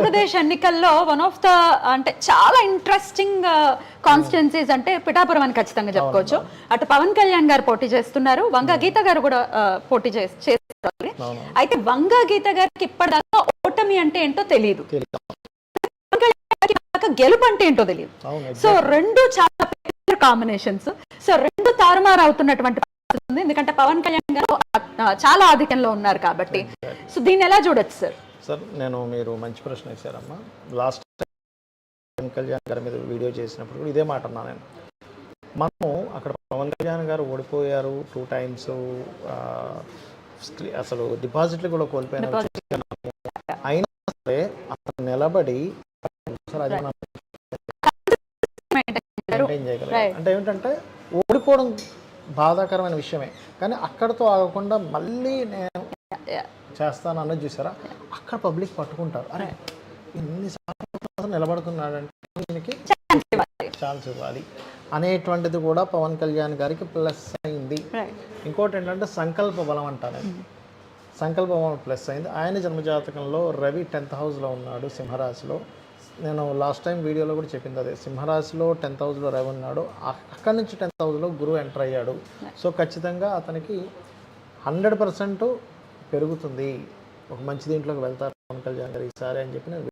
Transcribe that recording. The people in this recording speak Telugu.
ఆంధ్రప్రదేశ్ ఎన్నికల్లో వన్ ఆఫ్ ద అంటే చాలా ఇంట్రెస్టింగ్ కాన్స్టిట్యున్సీస్ అంటే పిఠాపురం అని ఖచ్చితంగా చెప్పుకోవచ్చు. అటు పవన్ కళ్యాణ్ గారు పోటీ చేస్తున్నారు, వంగ గీత గారు కూడా పోటీ చేస్తారు. అయితే వంగ గీత గారికి ఇప్పటిదాకా ఓటమి అంటే ఏంటో తెలియదు, గెలుపు అంటే ఏంటో తెలియదు. సో రెండు చాలా కాంబినేషన్స్. సో రెండు తారుమారు అవుతున్నటువంటి పరిస్థితి, ఎందుకంటే పవన్ కళ్యాణ్ గారు చాలా ఆధిక్యంలో ఉన్నారు కాబట్టి. సో దీన్ని ఎలా చూడొచ్చు సార్? సార్ మీరు మంచి ప్రశ్న వేశారమ్మా. లాస్ట్ పవన్ కళ్యాణ్ గారి మీద వీడియో చేసినప్పుడు కూడా ఇదే మాట అన్నా నేను. మనము అక్కడ పవన్ కళ్యాణ్ గారు ఓడిపోయారు 2 times, అసలు డిపాజిట్లు కూడా కోల్పోయిన, అయినా సరే అతను నిలబడి అంటే ఏమిటంటే ఓడిపోవడం బాధాకరమైన విషయమే, కానీ అక్కడతో ఆగకుండా మళ్ళీ నేను చేస్తాను అన్నది చూసారా, అక్కడ పబ్లిక్ పట్టుకుంటారు. అరే ఎన్నిసార్లు నిలబడుతున్నాడంటే దీనికి ఛాన్స్ ఇవ్వాలి అనేటువంటిది కూడా పవన్ కళ్యాణ్ గారికి ప్లస్ అయింది. ఇంకోటి ఏంటంటే సంకల్ప బలం అంటాను, సంకల్ప బలం ప్లస్ అయింది. ఆయన జన్మజాతకంలో రవి 10th హౌస్లో ఉన్నాడు, సింహరాశిలో. నేను లాస్ట్ టైం వీడియోలో కూడా చెప్పింది అదే, సింహరాశిలో 10th హౌస్లో రవి ఉన్నాడు, అక్కడి నుంచి 10th హౌస్లో గురువు ఎంటర్ అయ్యాడు. సో ఖచ్చితంగా అతనికి 100% పెరుగుతుంది, ఒక మంచి దీంట్లోకి వెళ్తారు పవన్ కళ్యాణ్ గారు ఈసారి అని చెప్పి నేను